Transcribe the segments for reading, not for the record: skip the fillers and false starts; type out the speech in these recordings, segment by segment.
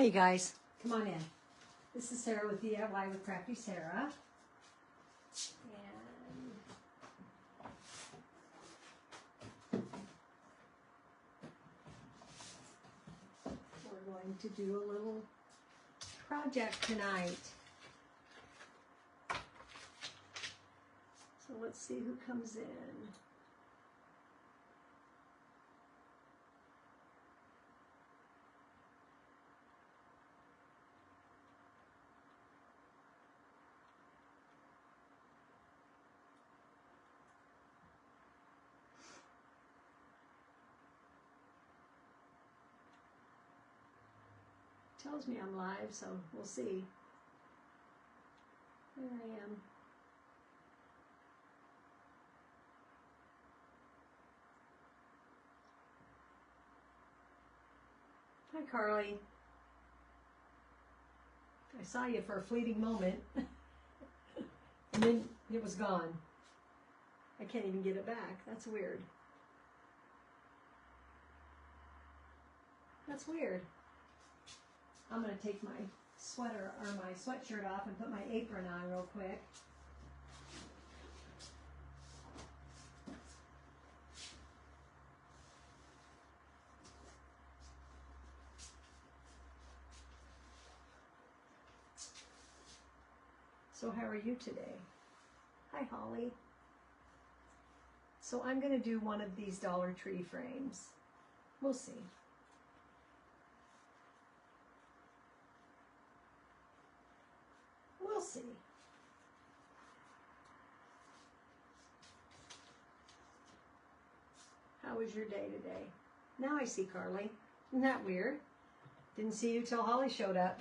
Hi, you guys. Come on in. This is Sarah with DIY with Crafty Sarah. And we're going to do a little project tonight. So let's see who comes in. Tells me I'm live, so we'll see. There I am. Hi, Carly. I saw you for a fleeting moment, and then it was gone. I can't even get it back. That's weird. That's weird. I'm going to take my sweater or my sweatshirt off and put my apron on real quick. So how are you today? Hi, Holly. So I'm going to do one of these Dollar Tree frames. We'll see. We'll see. How was your day today? Now I see Carly. Isn't that weird? Didn't see you till Holly showed up.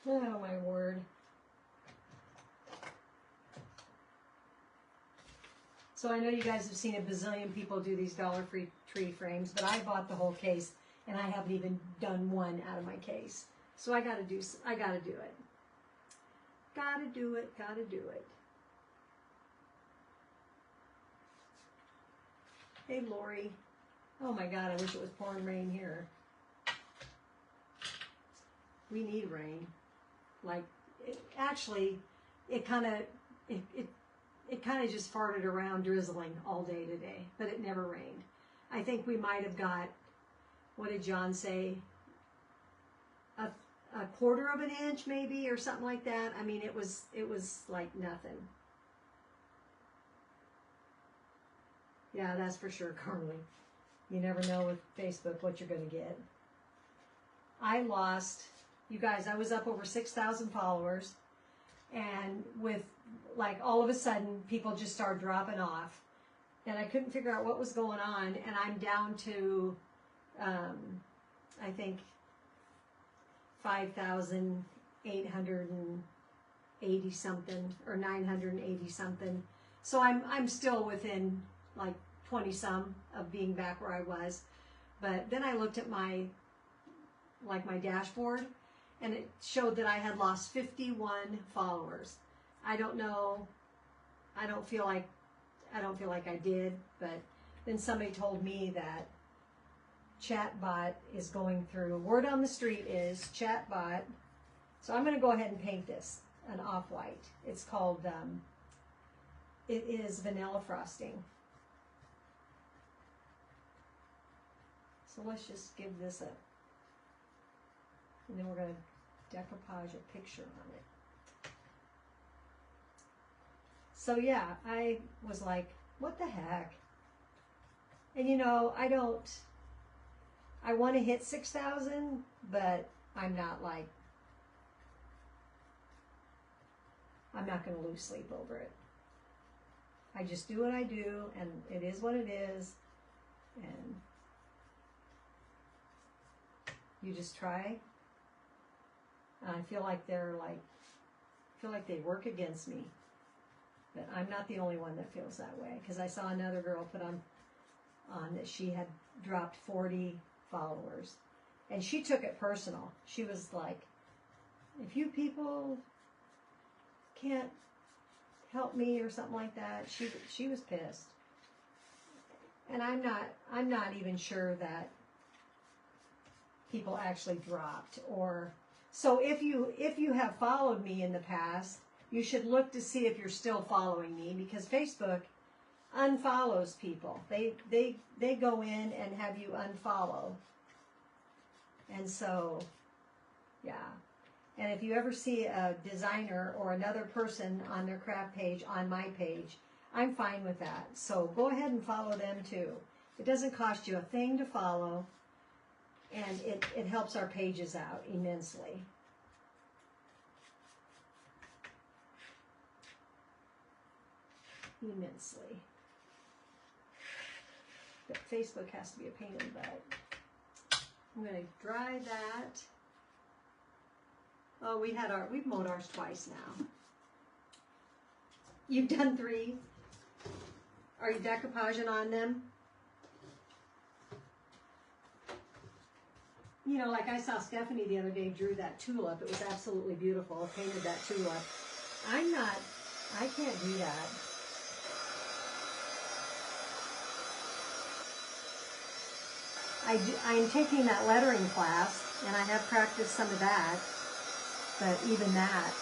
Oh my word. So I know you guys have seen a bazillion people do these Dollar Tree frames, but I bought the whole case and I haven't even done one out of my case. So I gotta do it. Gotta do it, gotta do it. Hey, Lori. Oh my God, I wish it was pouring rain here. We need rain. Like, it kind of just farted around drizzling all day today, but it never rained. I think we might have got, what did John say? A quarter of an inch maybe, or something like that. I mean, it was like nothing. Yeah, that's for sure, Carly. You never know with Facebook what you're going to get. I lost, you guys, I was up over 6,000 followers, and with, like, all of a sudden, people just started dropping off, and I couldn't figure out what was going on, and I'm down to, I think, 5,880 something, or 980 something. So I'm still within like 20 some of being back where I was. But then I looked at my dashboard, and it showed that I had lost 51 followers. I don't know. I don't feel like I did, but then somebody told me that Chatbot is going through. Word on the street is Chatbot. So I'm going to go ahead and paint this an off-white. It's called, it is vanilla frosting. So let's just give this a, and then we're going to decoupage a picture on it. So yeah, I was like, what the heck? And you know, I want to hit 6,000, but I'm not going to lose sleep over it. I just do what I do, and it is what it is, and you just try. And I feel like they work against me, but I'm not the only one that feels that way, because I saw another girl put on that she had dropped 40 followers, and she took it personal. She was like, if you people can't help me or something like that, she was pissed. And I'm not even sure that people actually dropped. Or so if you have followed me in the past, you should look to see if you're still following me, because Facebook unfollows people. They go in and have you unfollow. And so, yeah. And if you ever see a designer or another person on their craft page on my page, I'm fine with that. So go ahead and follow them too. It doesn't cost you a thing to follow, and it helps our pages out immensely. Immensely. But Facebook has to be a pain in the butt. I'm going to dry that. Oh, we've mowed ours twice now. You've done 3. Are you decoupaging on them? You know, like I saw Stephanie the other day drew that tulip. It was absolutely beautiful. Painted that tulip. I can't do that. I'm taking that lettering class, and I have practiced some of that, but even that.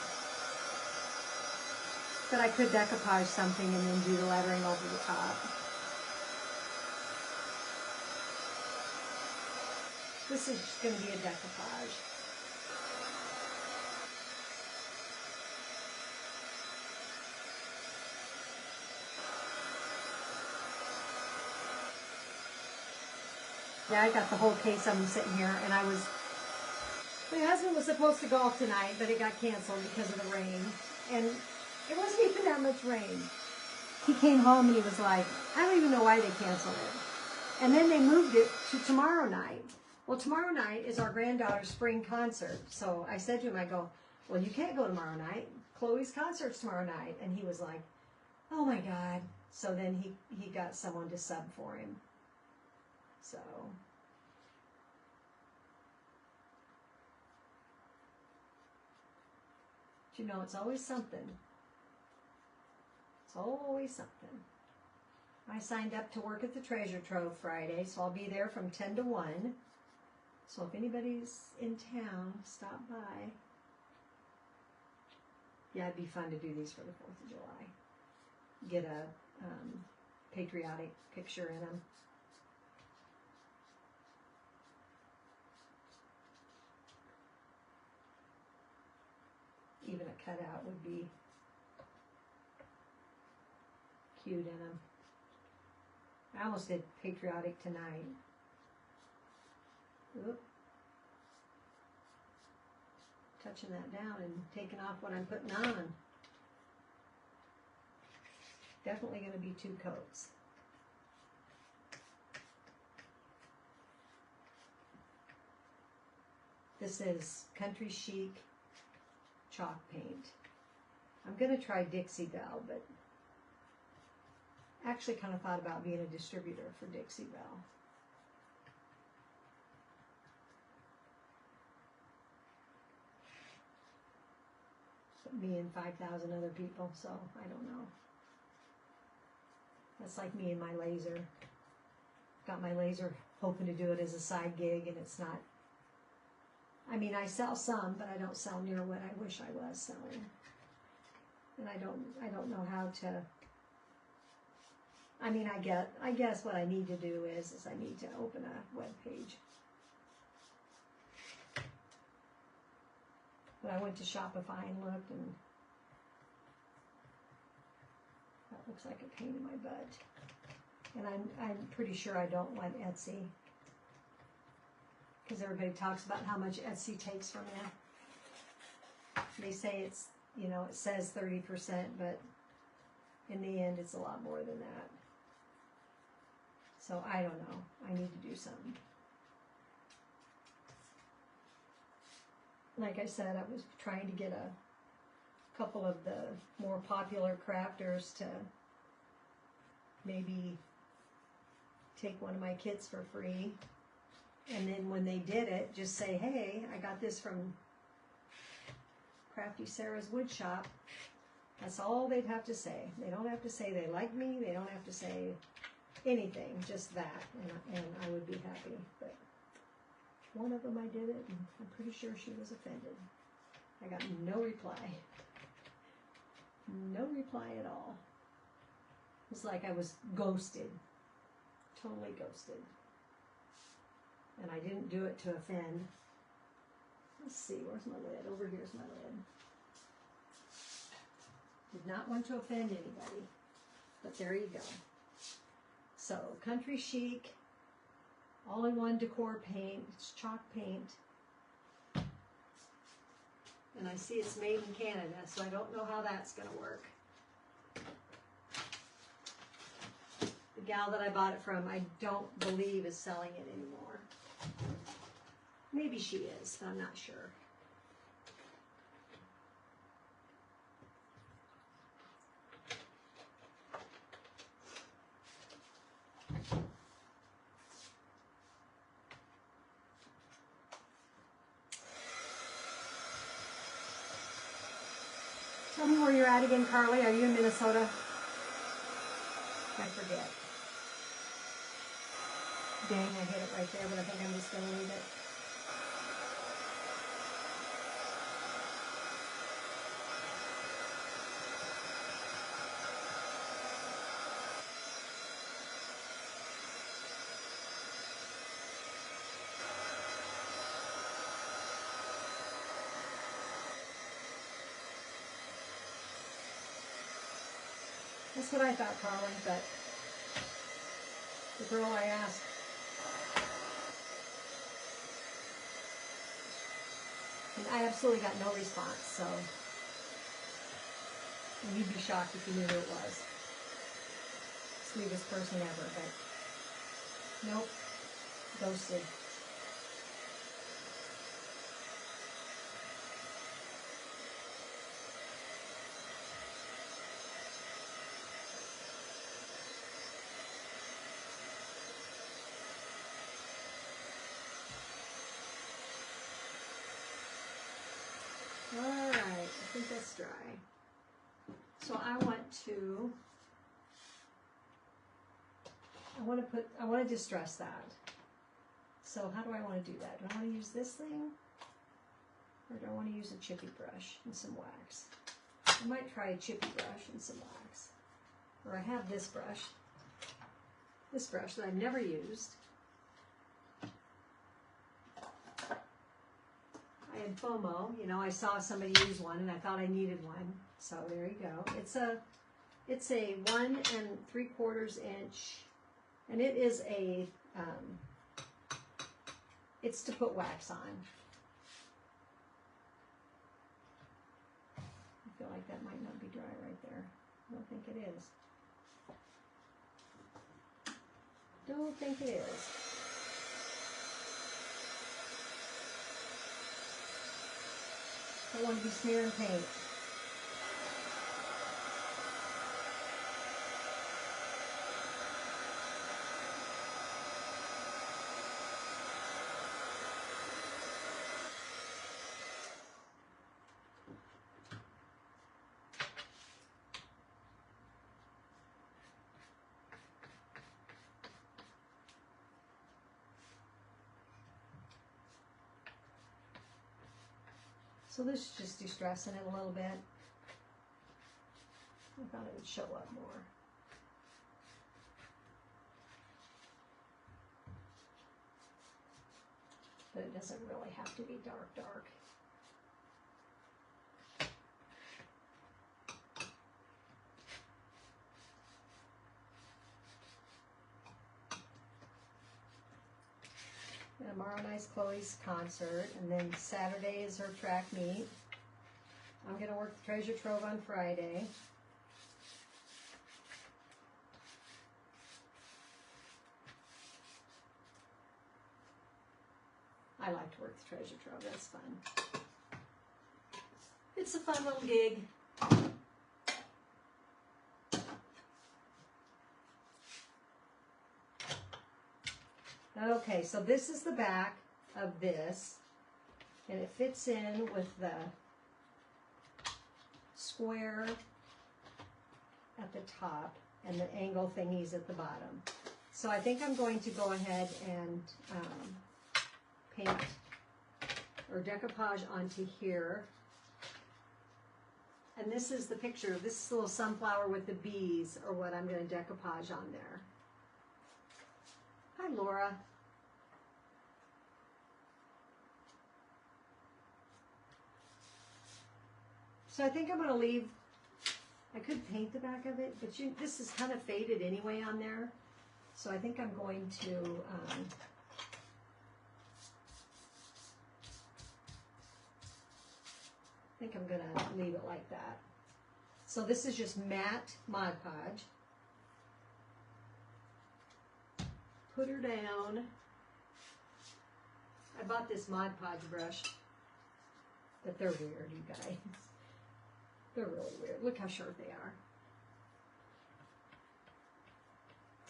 But I could decoupage something and then do the lettering over the top. This is just going to be a decoupage. Yeah, I got the whole case of them sitting here, and my husband was supposed to golf tonight, but it got canceled because of the rain, and it wasn't even that much rain. He came home and he was like, I don't even know why they canceled it. And then they moved it to tomorrow night. Well, tomorrow night is our granddaughter's spring concert. So I said to him, I go, well, you can't go tomorrow night. Chloe's concert's tomorrow night. And he was like, oh my God. So then he got someone to sub for him. So. But you know, it's always something. It's always something. I signed up to work at the Treasure Trove Friday, so I'll be there from 10 to 1. So if anybody's in town, stop by. Yeah, it'd be fun to do these for the 4th of July. Get a patriotic picture in them. Even a cutout would be cute in them. I almost did patriotic tonight. Oop. Touching that down and taking off what I'm putting on. Definitely going to be 2 coats. This is Country Chic chalk paint. I'm going to try Dixie Belle, but actually kind of thought about being a distributor for Dixie Belle. But me and 5,000 other people, so I don't know. That's like me and my laser. Got my laser hoping to do it as a side gig, and it's not. I mean, I sell some, but I don't sell near what I wish I was selling. And I don't know how to. I mean, I guess what I need to do is I need to open a web page. But I went to Shopify and looked, and that looks like a pain in my butt. And I'm pretty sure I don't want Etsy, because everybody talks about how much Etsy takes from you. They say it's, you know, it says 30%, but in the end it's a lot more than that. So I don't know. I need to do something. Like I said, I was trying to get a couple of the more popular crafters to maybe take one of my kits for free. And then when they did it, just say, hey, I got this from Crafty Sarah's Wood Shop. That's all they'd have to say. They don't have to say they like me. They don't have to say anything, just that. And I would be happy. But one of them I did it, and I'm pretty sure she was offended. I got no reply. No reply at all. It was like I was ghosted. Totally ghosted. And I didn't do it to offend. Let's see, where's my lid? Over here's my lid. Did not want to offend anybody. But there you go. So, Country Chic, all-in-one decor paint. It's chalk paint. And I see it's made in Canada, so I don't know how that's going to work. The gal that I bought it from, I don't believe is selling it anymore. Maybe she is, but I'm not sure. Tell me where you're at again, Carly. Are you in Minnesota? I forget. Dang, I hit it right there, but I think I'm just going to leave it. That's what I thought, Carly, but the girl I asked, and I absolutely got no response, so and you'd be shocked if you knew who it was. Sweetest person ever, but nope, ghosted. Alright, I think that's dry. So I want to distress that. So how do I want to do that? Do I want to use this thing? Or do I want to use a chippy brush and some wax? I might try a chippy brush and some wax. Or I have this brush that I've never used. I had FOMO, you know, I saw somebody use one and I thought I needed one. So there you go. It's a 1 3/4 inch, and it is a, it's to put wax on. I feel like that might not be dry right there. I don't think it is. Don't think it is. I want to be smearing paint. So this is just distressing it a little bit. I thought it would show up more. But it doesn't really have to be dark, dark. Tomorrow night's Chloe's concert, and then Saturday is her track meet. I'm going to work the treasure trove on Friday. I like to work the treasure trove, that's fun. It's a fun little gig. Okay, so this is the back of this, and it fits in with the square at the top and the angle thingies at the bottom. So I think I'm going to go ahead and paint or decoupage onto here. And this is the picture. This little sunflower with the bees are what I'm going to decoupage on there. Hi, Laura. So I think I'm going to leave, I could paint the back of it, but this is kind of faded anyway on there. So I think I'm going to, leave it like that. So this is just matte Mod Podge. Put her down. I bought this Mod Podge brush, but they're weird, you guys. They're really weird. Look how sharp they are.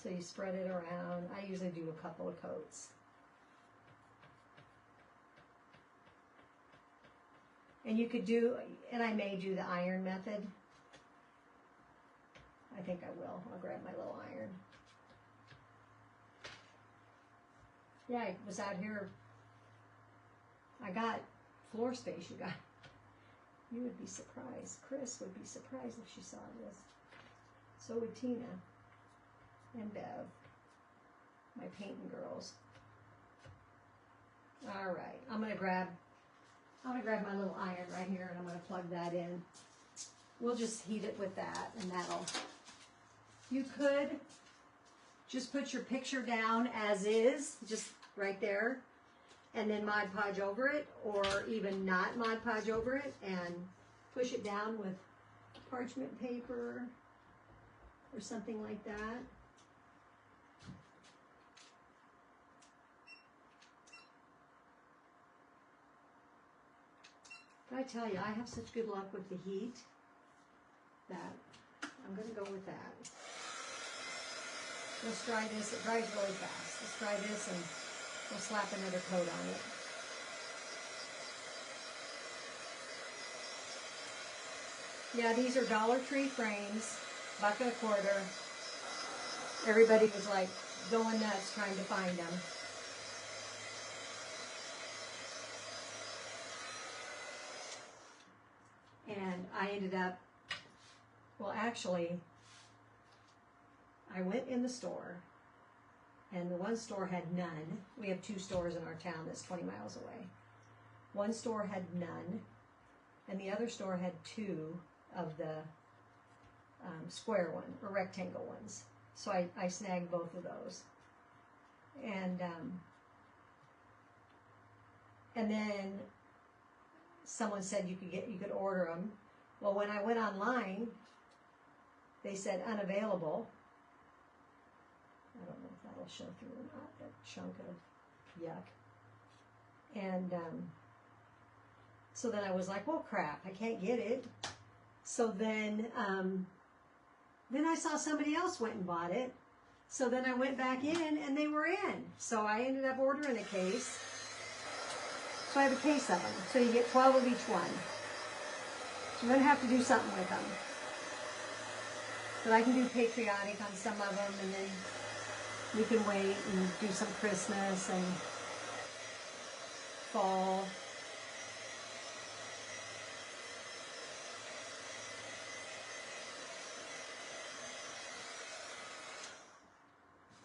So you spread it around. I usually do a couple of coats. And you could do, and I may do the iron method. I think I will. I'll grab my little iron. Yeah, I was out here. I got floor space, you guys. You would be surprised. Chris would be surprised if she saw this. So would Tina and Bev, my painting girls. All right, I'm gonna grab my little iron right here, and I'm gonna plug that in. We'll just heat it with that, and that'll. You could just put your picture down as is, just right there, and then Mod Podge over it, or even not Mod Podge over it, and push it down with parchment paper or something like that. But I tell you, I have such good luck with the heat that I'm going to go with that. Let's try this. It dries really fast. Let's try this and we'll slap another coat on it. Yeah, these are Dollar Tree frames, $1.25. Everybody was like going nuts trying to find them. And I ended up, well, actually, I went in the store, and the one store had none. We have 2 stores in our town that's 20 miles away. One store had none, and the other store had 2 of the square one, or rectangle ones. So I snagged both of those. And then someone said you could order them. Well, when I went online, they said unavailable. I don't know if that'll show through or not, that chunk of yuck. And so then I was like, well, crap, I can't get it. So then I saw somebody else went and bought it. So then I went back in, and they were in. So I ended up ordering a case. So I have a case of them. So you get 12 of each one. So you're going to have to do something with them. But I can do patriotic on some of them, and then we can wait and do some Christmas and fall.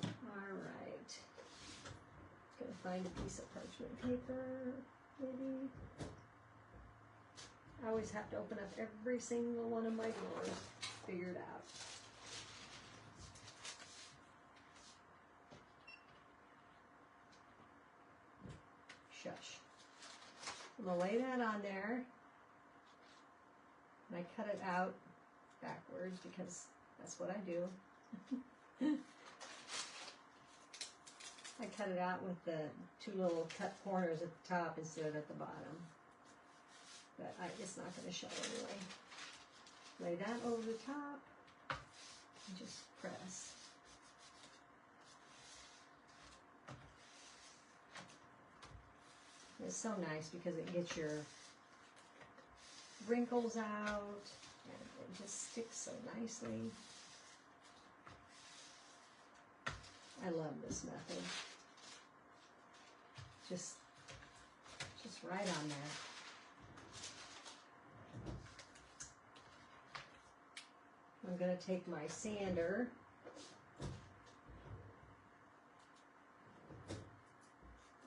All right. Just going to find a piece of parchment paper, maybe. I always have to open up every single one of my drawers. Figure it out. Shush. I'm going to lay that on there. And I cut it out backwards because that's what I do. I cut it out with the 2 little cut corners at the top instead of at the bottom. But it's not going to show anyway. Lay that over the top and just press. It's so nice because it gets your wrinkles out and it just sticks so nicely. I love this method. Just Just right on there. I'm going to take my sander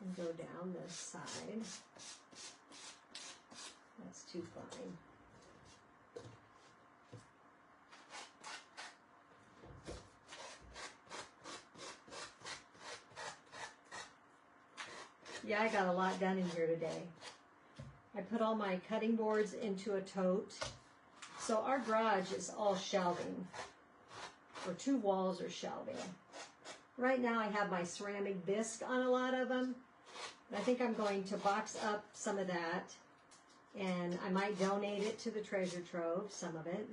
and go down this side. That's too fine. Yeah, I got a lot done in here today. I put all my cutting boards into a tote. So our garage is all shelving, or 2 walls are shelving. Right now I have my ceramic bisque on a lot of them. I think I'm going to box up some of that, and I might donate it to the treasure trove, some of it,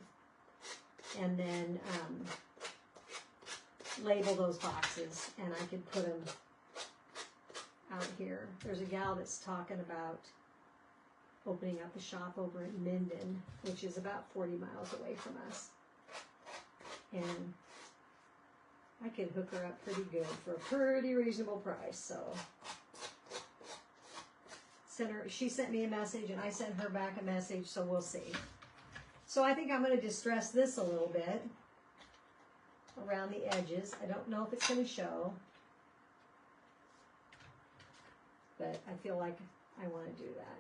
and then label those boxes, and I could put them out here. There's a gal that's talking about opening up a shop over in Minden, which is about 40 miles away from us. And I could hook her up pretty good for a pretty reasonable price. So she sent me a message and I sent her back a message, so we'll see. So I think I'm going to distress this a little bit around the edges. I don't know if it's going to show, but I feel like I want to do that.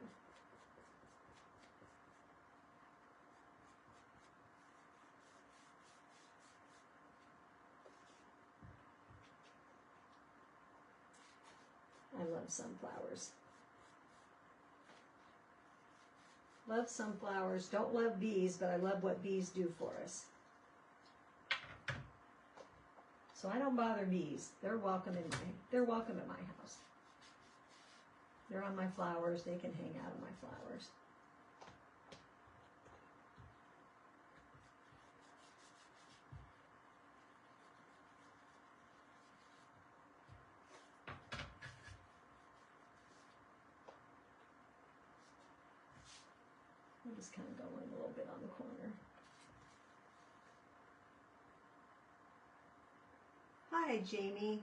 I love sunflowers. Love sunflowers. Don't love bees, but I love what bees do for us. So I don't bother bees. They're welcome at my house. They're on my flowers. They can hang out on my flowers. I'm just kind of going a little bit on the corner. Hi, Jamie.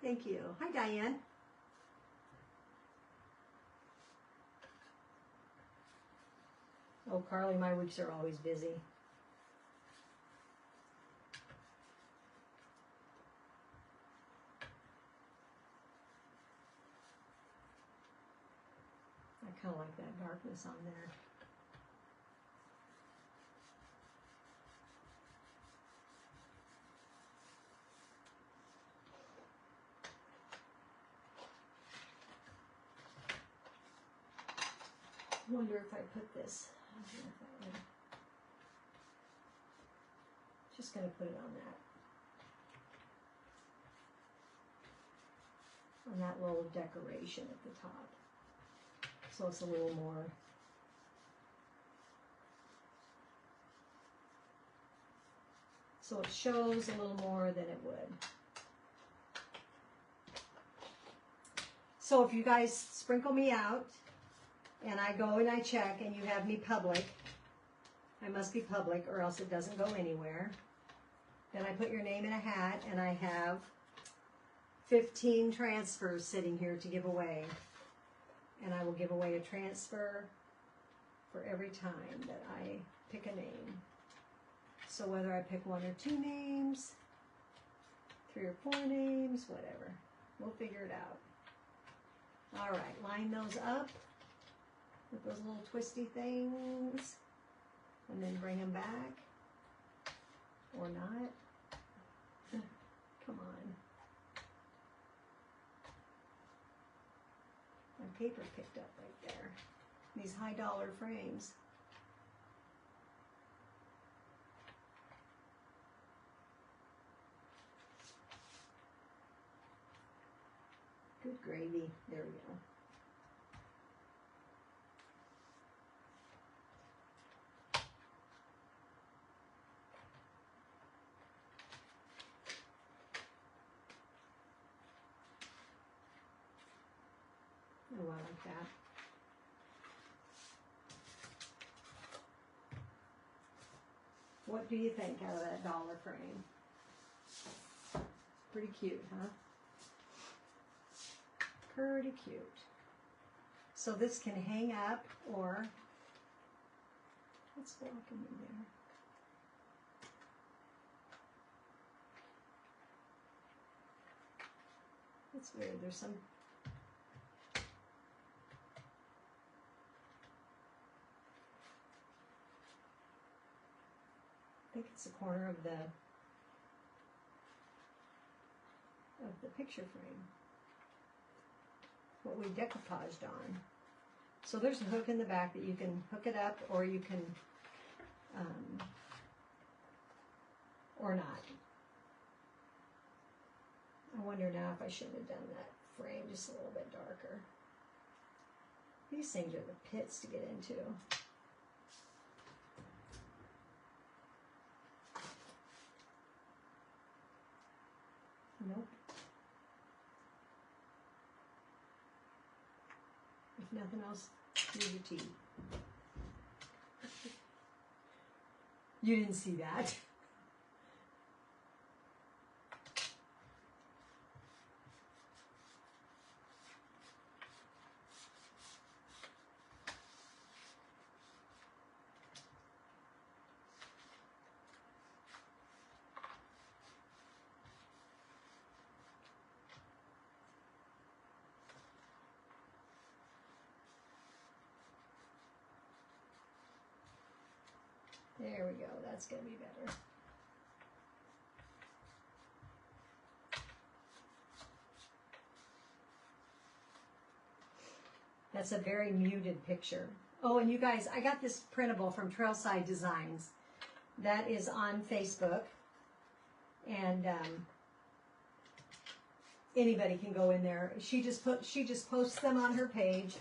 Thank you. Hi, Diane. Oh, Carly, my weeks are always busy. I kind of like that darkness on there. I wonder if I put this. Just going to put it on that little decoration at the top. So it's a little more. So it shows a little more than it would. So if you guys sprinkle me out, and I go and I check and you have me public, I must be public or else it doesn't go anywhere. Then I put your name in a hat and I have 15 transfers sitting here to give away. And I will give away a transfer for every time that I pick a name. So whether I pick 1 or 2 names, 3 or 4 names, whatever. We'll figure it out. All right, line those up with those little twisty things, and then bring them back, or not. Come on. My paper picked up right there. These high dollar frames. Good gravy. There we go. Oh, I like that. What do you think out of that dollar frame? Pretty cute, huh? Pretty cute. So this can hang up, or what's walking in there? That's weird. There's some. I think it's the corner of the picture frame. What we decoupaged on. So there's a hook in the back that you can hook it up, or you can, or not. I wonder now if I shouldn't have done that frame just a little bit darker. These things are the pits to get into. Nope. If nothing else, use your tea. You didn't see that. There we go, that's going to be better. That's a very muted picture. Oh, and you guys, I got this printable from Trailside Designs. That is on Facebook. And anybody can go in there. She just posts them on her page,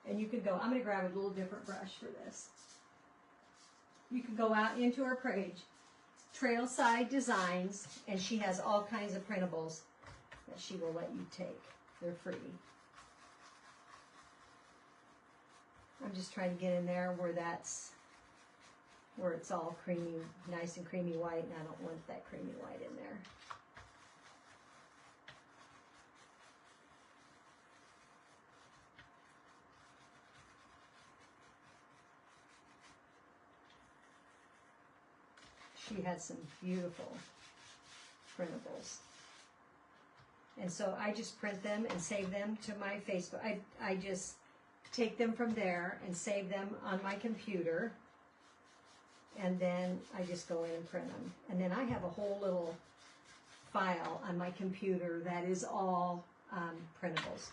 and you can go. I'm going to grab a little different brush for this. You can go out into her page, Trailside Designs, and she has all kinds of printables that she will let you take. They're free. I'm just trying to get in there where it's all creamy, nice and creamy white, and I don't want that creamy white in there. She had some beautiful printables. And so I just print them and save them to my Facebook. I just take them from there and save them on my computer. And then I just go in and print them. And then I have a whole little file on my computer that is all printables.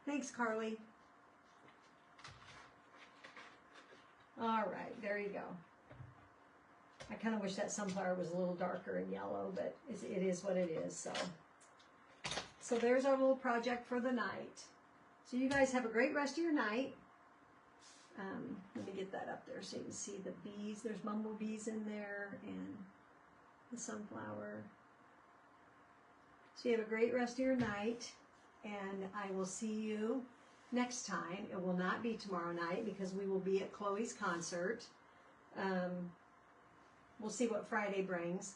Thanks, Carly. All right, there you go. I kind of wish that sunflower was a little darker and yellow, but it is what it is. So there's our little project for the night. So you guys have a great rest of your night. Let me get that up there so you can see the bees. There's bumblebees in there and the sunflower. So you have a great rest of your night. And I will see you next time. It will not be tomorrow night because we will be at Chloe's concert. We'll see what Friday brings.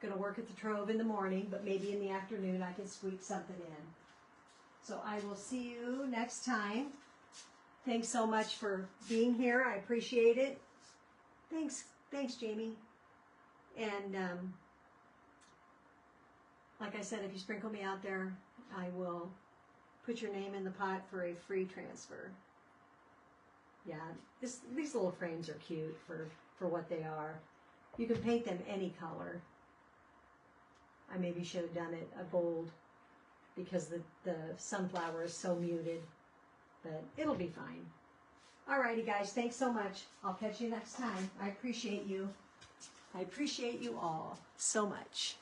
I'm going to work at the Trove in the morning, but maybe in the afternoon I can squeak something in. So I will see you next time. Thanks so much for being here. I appreciate it. Thanks, Jamie. And like I said, if you sprinkle me out there, I will put your name in the pot for a free transfer. Yeah, these little frames are cute for what they are. You can paint them any color. I maybe should have done it a gold because the sunflower is so muted, but it'll be fine. Alrighty guys, thanks so much. I'll catch you next time. I appreciate you. I appreciate you all so much.